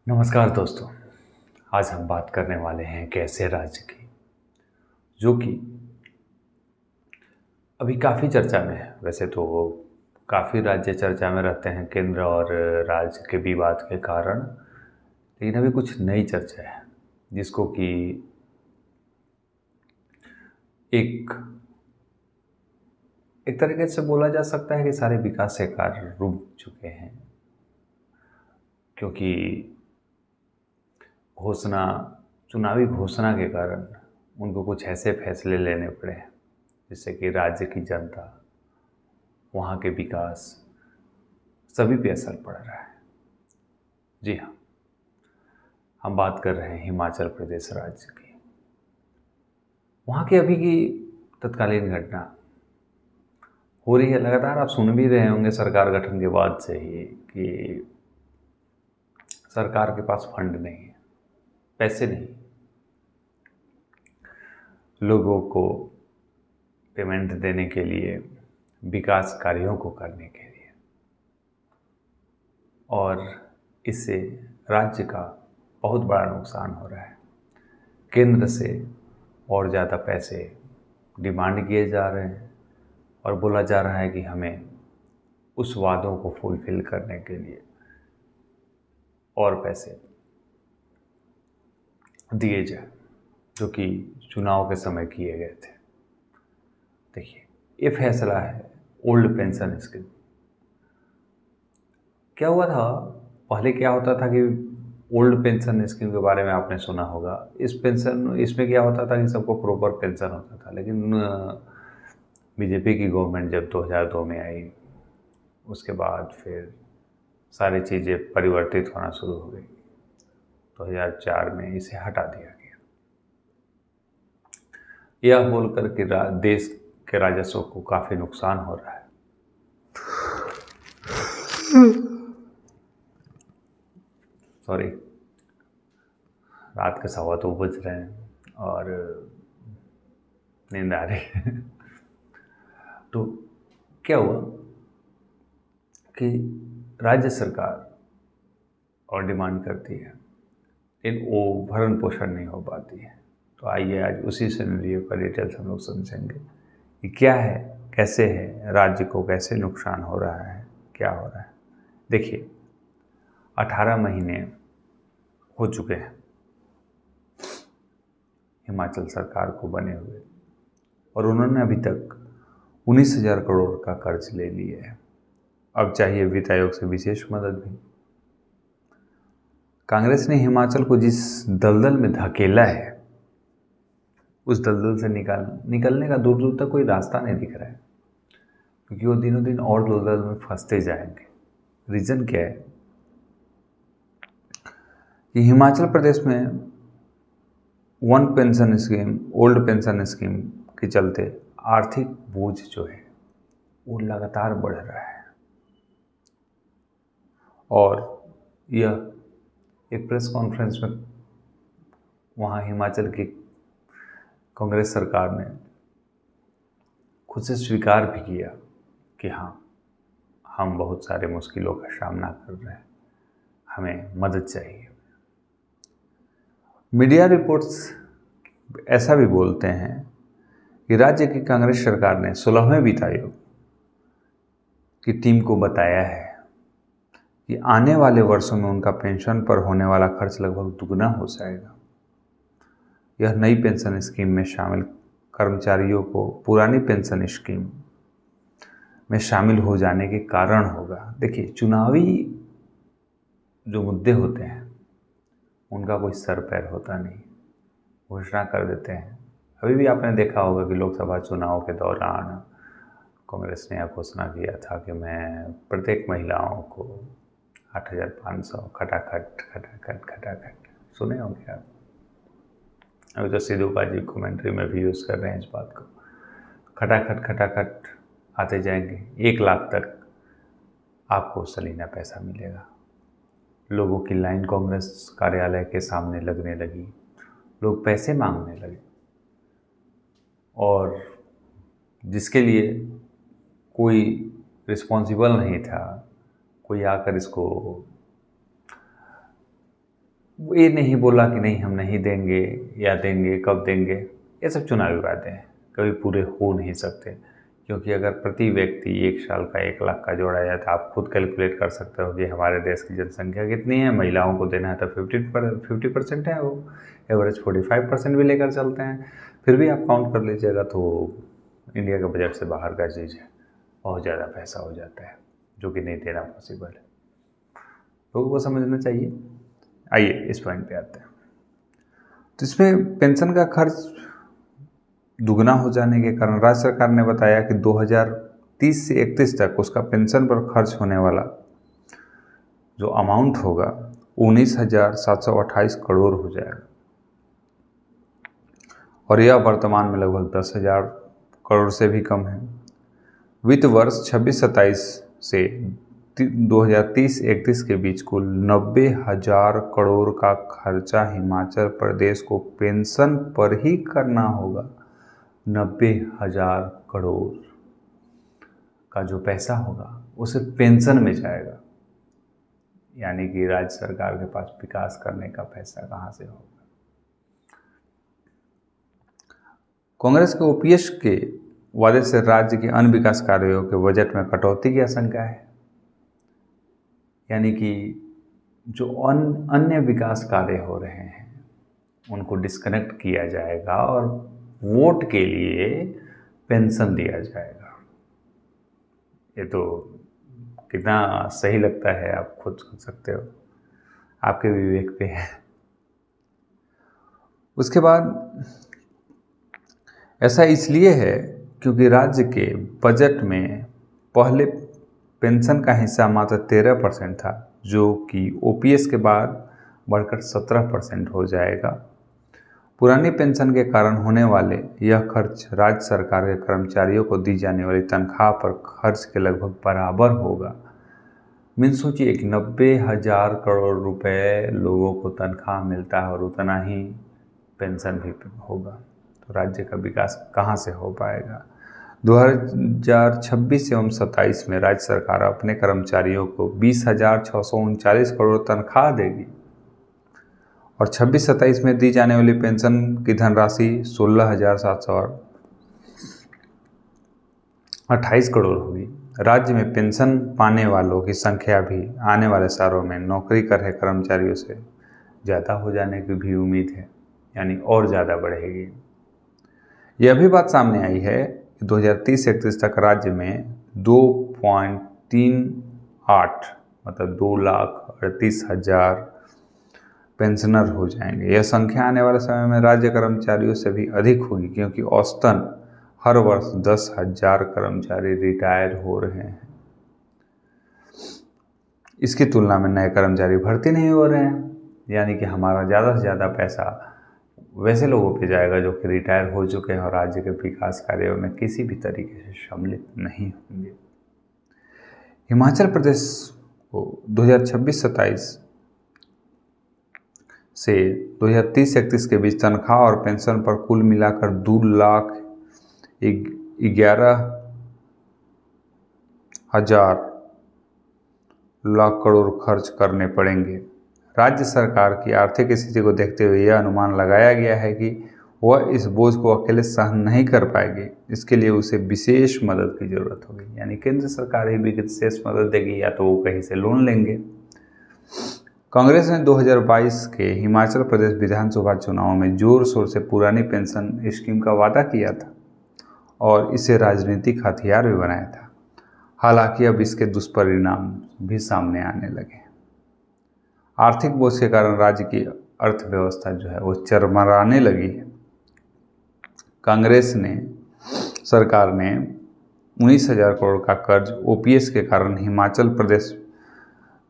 नमस्कार दोस्तों। आज हम बात करने वाले हैं एक ऐसे राज्य की जो कि अभी काफ़ी चर्चा में है। वैसे तो वो काफ़ी राज्य चर्चा में रहते हैं केंद्र और राज्य के विवाद के कारण, लेकिन अभी कुछ नई चर्चा है जिसको कि एक एक तरीके से बोला जा सकता है कि सारे विकास के कार्य रुक चुके हैं, क्योंकि घोषणा चुनावी घोषणा के कारण उनको कुछ ऐसे फैसले लेने पड़े जिससे कि राज्य की जनता, वहाँ के विकास सभी पे असर पड़ रहा है। जी हाँ, हम बात कर रहे हैं हिमाचल प्रदेश राज्य की। वहाँ की अभी की तत्कालीन घटना हो रही है लगातार। आप सुन भी रहे होंगे सरकार गठन के बाद से ही कि सरकार के पास फंड नहीं है, पैसे नहीं, लोगों को पेमेंट देने के लिए, विकास कार्यों को करने के लिए, और इससे राज्य का बहुत बड़ा नुकसान हो रहा है। केंद्र से और ज़्यादा पैसे डिमांड किए जा रहे हैं और बोला जा रहा है कि हमें उस वादों को फुलफिल करने के लिए और पैसे दिए जाए जो कि चुनाव के समय किए गए थे। देखिए, ये फैसला है ओल्ड पेंशन स्कीम। क्या हुआ था पहले, क्या होता था कि ओल्ड पेंशन स्कीम के बारे में आपने सुना होगा। इसमें क्या होता था कि सबको प्रॉपर पेंशन होता था, लेकिन बीजेपी की गवर्नमेंट जब 2002 में आई, उसके बाद फिर सारी चीज़ें परिवर्तित होना शुरू हो गई। 2004 में इसे हटा दिया गया, यह बोलकर कि देश के राजस्व को काफ़ी नुकसान हो रहा है। सॉरी, रात के 2:15 बज रहे हैं और नींद आ रही है। तो क्या हुआ कि राज्य सरकार और डिमांड करती है, लेकिन वो भरण पोषण नहीं हो पाती है। तो आइए आज उसी सिनेरियो का डिटेल्स हम लोग समझेंगे कि क्या है, कैसे है, राज्य को कैसे नुकसान हो रहा है, क्या हो रहा है। देखिए, 18 महीने हो चुके हैं हिमाचल सरकार को बने हुए, और उन्होंने अभी तक 19,000 करोड़ का कर्ज ले लिया है। अब चाहिए वित्त आयोग से विशेष मदद भी। कांग्रेस ने हिमाचल को जिस दलदल में धकेला है, उस दलदल से निकलने का दूर दूर तक कोई रास्ता नहीं दिख रहा है, क्योंकि वो दिनों दिन और दलदल में फंसते जाएंगे। रीज़न क्या है कि हिमाचल प्रदेश में one pension scheme, old pension scheme के चलते आर्थिक बोझ जो है वो लगातार बढ़ रहा है। और यह एक प्रेस कॉन्फ्रेंस में वहाँ हिमाचल की कांग्रेस सरकार ने खुद से स्वीकार भी किया कि हाँ, हम बहुत सारे मुश्किलों का सामना कर रहे हैं, हमें मदद चाहिए। मीडिया रिपोर्ट्स ऐसा भी बोलते हैं कि राज्य की कांग्रेस सरकार ने 16वें वित्त आयोग की टीम को बताया है कि आने वाले वर्षों में उनका पेंशन पर होने वाला खर्च लगभग दुगना हो जाएगा। यह नई पेंशन स्कीम में शामिल कर्मचारियों को पुरानी पेंशन स्कीम में शामिल हो जाने के कारण होगा। देखिए, चुनावी जो मुद्दे होते हैं उनका कोई सर पैर होता नहीं, घोषणा कर देते हैं। अभी भी आपने देखा होगा कि लोकसभा चुनाव के दौरान कांग्रेस ने यह घोषणा किया था कि मैं प्रत्येक महिलाओं को 8,500 खटाखट खटाखट खटाखट, सुने होंगे आप। अभी तो सिद्धू बाजी कमेंट्री में भी यूज़ कर रहे हैं इस बात को। खटाखट खटाखट आते जाएंगे, 1 लाख तक आपको सलीना पैसा मिलेगा। लोगों की लाइन कांग्रेस कार्यालय के सामने लगने लगी, लोग पैसे मांगने लगे, और जिसके लिए कोई रिस्पॉन्सिबल नहीं था, कोई आकर इसको ये नहीं बोला कि नहीं हम नहीं देंगे या देंगे, कब देंगे, ये सब चुनावी वादे हैं, कभी पूरे हो नहीं सकते। क्योंकि अगर प्रति व्यक्ति 1 साल का 1 लाख का जोड़ा जाए तो आप खुद कैलकुलेट कर सकते हो कि हमारे देश की जनसंख्या कितनी है। महिलाओं को देना है तो 50% है, वो एवरेज 45% भी लेकर चलते हैं। फिर भी आप काउंट कर लीजिएगा तो इंडिया के बजट से बाहर का चीज़ है, बहुत ज़्यादा पैसा हो जाता है जो कि नहीं देना पॉसिबल है। लोगों को समझना चाहिए। आइए इस पॉइंट पे आते हैं। तो इसमें पेंशन का खर्च दुगना हो जाने के कारण राज्य सरकार ने बताया कि 2030 से 31 तक उसका पेंशन पर खर्च होने वाला जो अमाउंट होगा 19,728 करोड़ हो जाएगा, और यह वर्तमान में लगभग 10,000 करोड़ से भी कम है। वित्त वर्ष 26-27 से 2030-31 के बीच कुल 90,000 करोड़ का खर्चा हिमाचल प्रदेश को पेंशन पर ही करना होगा। 90,000 करोड़ का जो पैसा होगा वो सिर्फ पेंशन में जाएगा, यानी कि राज्य सरकार के पास विकास करने का पैसा कहाँ से होगा। कांग्रेस के ओपीएस के वादे से राज्य के अन्य विकास कार्यों के बजट में कटौती की आशंका है, यानी कि जो अन्य विकास कार्य हो रहे हैं उनको डिस्कनेक्ट किया जाएगा और वोट के लिए पेंशन दिया जाएगा। ये तो कितना सही लगता है, आप खुद सोच सकते हो, आपके विवेक पे है। उसके बाद ऐसा इसलिए है क्योंकि राज्य के बजट में पहले पेंशन का हिस्सा मात्र 13% था, जो कि ओपीएस के बाद बढ़कर 17% हो जाएगा। पुरानी पेंशन के कारण होने वाले यह खर्च राज्य सरकार के कर्मचारियों को दी जाने वाली तनख्वाह पर खर्च के लगभग बराबर होगा। मीन सोचिए कि 90,000 करोड़ रुपए लोगों को तनख्वाह मिलता है और उतना ही पेंशन भी होगा, तो राज्य का विकास कहाँ से हो पाएगा। 2026 एवं 27 में राज्य सरकार अपने कर्मचारियों को 20,639 करोड़ तनख्वाह देगी और 26-27 में दी जाने वाली पेंशन की धनराशि 16,728 करोड़ होगी। राज्य में पेंशन पाने वालों की संख्या भी आने वाले सालों में नौकरी कर रहे कर्मचारियों से ज़्यादा हो जाने की भी उम्मीद है, यानी और ज़्यादा बढ़ेगी। यह भी बात सामने आई है कि 2030-31 तक राज्य में 2.38 मतलब 2,38,000 पेंशनर हो जाएंगे। यह संख्या आने वाले समय में राज्य कर्मचारियों से भी अधिक होगी, क्योंकि औसतन हर वर्ष 10,000 कर्मचारी रिटायर हो रहे हैं। इसकी तुलना में नए कर्मचारी भर्ती नहीं हो रहे हैं, यानी कि हमारा ज़्यादा से ज़्यादा पैसा वैसे लोगों पे जाएगा जो कि रिटायर हो चुके हैं और राज्य के विकास कार्यों में किसी भी तरीके से सम्मिलित नहीं होंगे। हिमाचल प्रदेश को 2026-27 से 2030-31 के बीच तनख्वाह और पेंशन पर कुल मिलाकर 2,11,000 लाख करोड़ खर्च करने पड़ेंगे। राज्य सरकार की आर्थिक स्थिति को देखते हुए यह अनुमान लगाया गया है कि वह इस बोझ को अकेले सहन नहीं कर पाएगी। इसके लिए उसे विशेष मदद की जरूरत होगी, यानी केंद्र सरकार ही विशेष मदद देगी या तो वो कहीं से लोन लेंगे। कांग्रेस ने 2022 के हिमाचल प्रदेश विधानसभा चुनाव में जोर शोर से पुरानी पेंशन स्कीम का वादा किया था और इसे राजनीतिक हथियार भी बनाया था। हालांकि अब इसके दुष्परिणाम भी सामने आने लगे। आर्थिक बोझ के कारण राज्य की अर्थव्यवस्था जो है वो चरमराने लगी है। कांग्रेस ने सरकार ने 19,000 करोड़ का कर्ज ओपीएस के कारण हिमाचल प्रदेश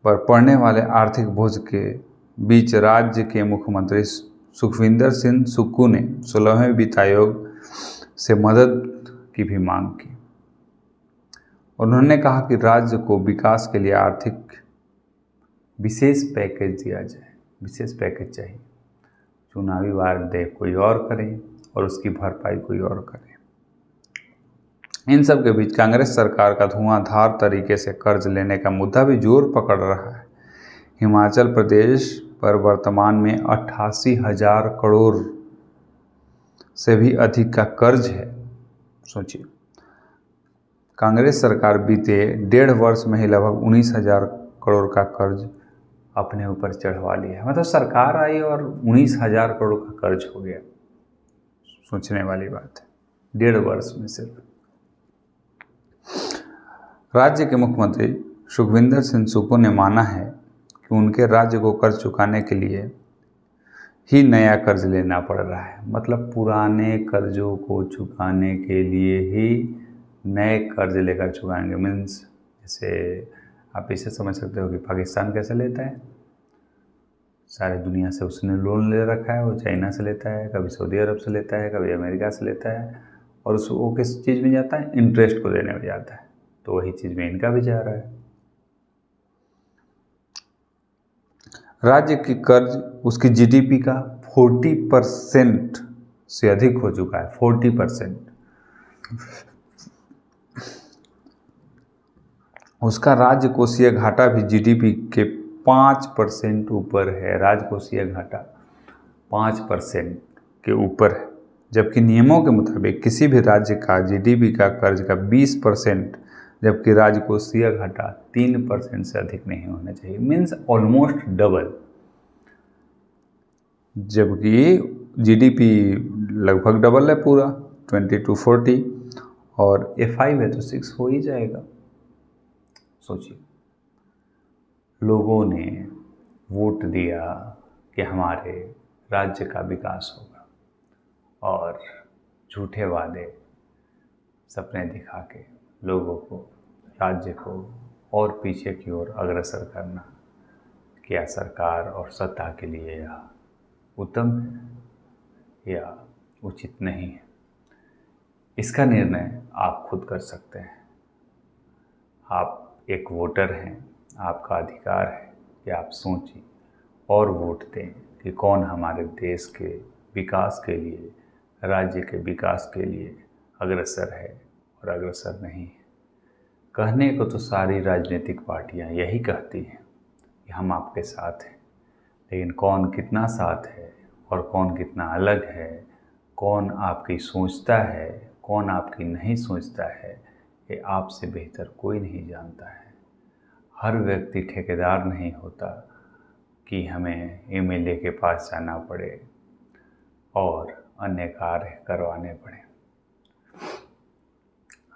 पर पड़ने वाले आर्थिक बोझ के बीच राज्य के मुख्यमंत्री सुखविंदर सिंह सुक्खू ने 16वें वित्त आयोग से मदद की भी मांग की। उन्होंने कहा कि राज्य को विकास के लिए आर्थिक विशेष पैकेज दिया जाए, विशेष पैकेज चाहिए। चुनावी वादे कोई और करे और उसकी भरपाई कोई और करे। इन सब के बीच कांग्रेस सरकार का धुआंधार तरीके से कर्ज लेने का मुद्दा भी जोर पकड़ रहा है। हिमाचल प्रदेश पर वर्तमान में 88,000 करोड़ से भी अधिक का कर्ज है। सोचिए, कांग्रेस सरकार बीते 1.5 वर्ष में ही लगभग 19,000 करोड़ का कर्ज अपने ऊपर चढ़वा लिया है। मतलब सरकार आई और 19,000 करोड़ का कर्ज हो गया। सोचने वाली बात है, 1.5 वर्ष में सिर्फ। राज्य के मुख्यमंत्री सुखविंदर सिंह सुक्खू ने माना है कि उनके राज्य को कर्ज चुकाने के लिए ही नया कर्ज लेना पड़ रहा है। मतलब पुराने कर्जों को चुकाने के लिए ही नए कर्ज लेकर चुकाएंगे। मीन्स जैसे आप इसे समझ सकते हो कि पाकिस्तान कैसे लेता है, सारे दुनिया से उसने लोन ले रखा है। वो चाइना से लेता है, कभी सऊदी अरब से लेता है, कभी अमेरिका से लेता है, और वो किस चीज़ में जाता है? इंटरेस्ट को देने में जाता है। तो वही चीज़ में इनका भी जा रहा है। राज्य की कर्ज उसकी जीडीपी का 40% से अधिक हो चुका है। 40%। उसका राजकोषीय घाटा भी जीडीपी के 5% ऊपर है। राजकोषीय घाटा 5% के ऊपर है, जबकि नियमों के मुताबिक किसी भी राज्य का जीडीपी का कर्ज का 20%, जबकि राजकोषीय घाटा 3% से अधिक नहीं होना चाहिए। Means almost double. जबकि जीडीपी लगभग डबल है पूरा, 20 to 40, और A5 है तो 6 हो ही जाएगा। सोचिए, लोगों ने वोट दिया कि हमारे राज्य का विकास होगा, और झूठे वादे, सपने दिखा के लोगों को, राज्य को और पीछे की ओर अग्रसर करना क्या सरकार और सत्ता के लिए यह उत्तम है या उचित नहीं है? इसका निर्णय आप खुद कर सकते हैं। आप एक वोटर हैं, आपका अधिकार है कि आप सोचें और वोट दें कि कौन हमारे देश के विकास के लिए, राज्य के विकास के लिए अग्रसर है और अग्रसर नहीं है। कहने को तो सारी राजनीतिक पार्टियां यही कहती हैं कि हम आपके साथ हैं, लेकिन कौन कितना साथ है और कौन कितना अलग है, कौन आपकी सोचता है, कौन आपकी नहीं सोचता है, ये आपसे बेहतर कोई नहीं जानता है। हर व्यक्ति ठेकेदार नहीं होता कि हमें एमएलए के पास जाना पड़े और अन्य कार्य करवाने पड़े।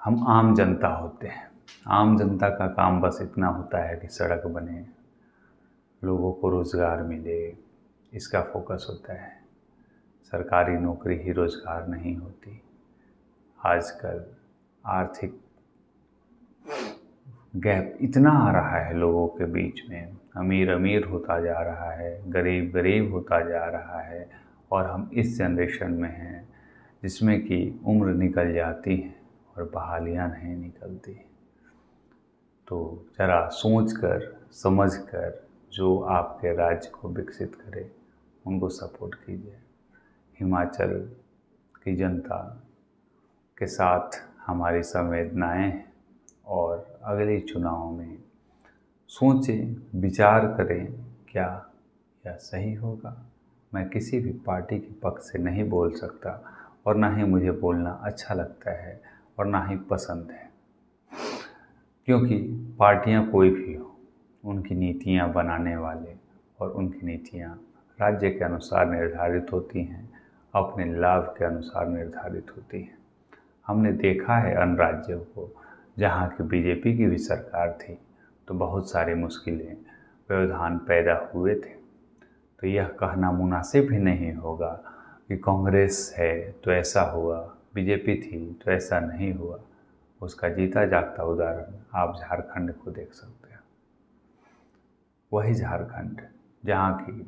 हम आम जनता होते हैं। आम जनता का काम बस इतना होता है कि सड़क बने, लोगों को रोज़गार मिले, इसका फोकस होता है। सरकारी नौकरी ही रोज़गार नहीं होती। आजकल आर्थिक गैप इतना आ रहा है लोगों के बीच में, अमीर अमीर होता जा रहा है, गरीब गरीब होता जा रहा है, और हम इस जनरेशन में हैं जिसमें कि उम्र निकल जाती है और बहालियाँ नहीं निकलती। तो ज़रा सोच कर समझ कर जो आपके राज्य को विकसित करे उनको सपोर्ट कीजिए। हिमाचल की जनता के साथ हमारी संवेदनाएं हैं, और अगले चुनाव में सोचें, विचार करें क्या यह सही होगा। मैं किसी भी पार्टी के पक्ष से नहीं बोल सकता, और ना ही मुझे बोलना अच्छा लगता है और ना ही पसंद है, क्योंकि पार्टियां कोई भी हो, उनकी नीतियां बनाने वाले और उनकी नीतियां राज्य के अनुसार निर्धारित होती हैं, अपने लाभ के अनुसार निर्धारित होती हैं। हमने देखा है अन्य राज्यों को जहाँ की बीजेपी की भी सरकार थी तो बहुत सारी मुश्किलें, व्यवधान पैदा हुए थे। तो यह कहना मुनासिब ही नहीं होगा कि कांग्रेस है तो ऐसा हुआ, बीजेपी थी तो ऐसा नहीं हुआ। उसका जीता जागता उदाहरण आप झारखंड को देख सकते हैं। वही झारखंड जहाँ की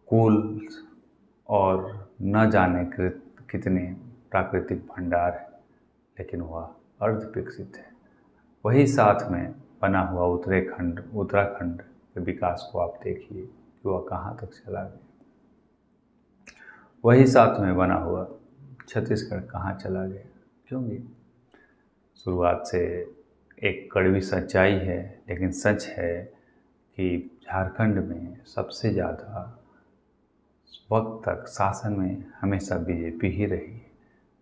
कुल और न जाने कितने प्राकृतिक भंडार है, लेकिन वह अर्ध विकसित है। वही साथ में बना हुआ उत्तराखंड के विकास को आप देखिए कि वह कहाँ तक चला गया। वही साथ में बना हुआ छत्तीसगढ़ कहाँ चला गया, क्योंकि शुरुआत से एक कड़वी सच्चाई है, लेकिन सच है कि झारखंड में सबसे ज़्यादा वक्त तक शासन में हमेशा बीजेपी ही रही,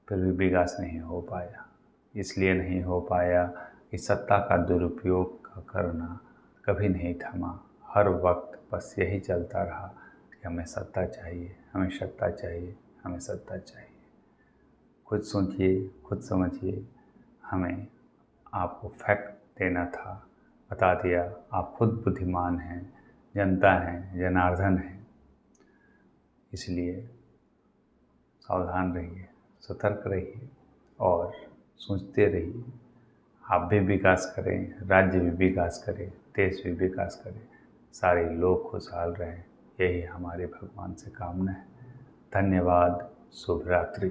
फिर भी विकास नहीं हो पाया। इसलिए नहीं हो पाया कि सत्ता का दुरुपयोग करना कभी नहीं थमा। हर वक्त बस यही चलता रहा कि हमें सत्ता चाहिए, हमें सत्ता चाहिए, हमें सत्ता चाहिए। खुद सोचिए, खुद समझिए। हमें आपको फैक्ट देना था, बता दिया। आप खुद बुद्धिमान हैं, जनता हैं, जनार्दन हैं। इसलिए सावधान रहिए, सतर्क रहिए और सोचते रहिए। आप भी विकास करें, राज्य भी विकास करे, देश भी विकास करे, सारे लोग खुशहाल रहें, यही हमारे भगवान से कामना है। धन्यवाद। शुभ रात्रि।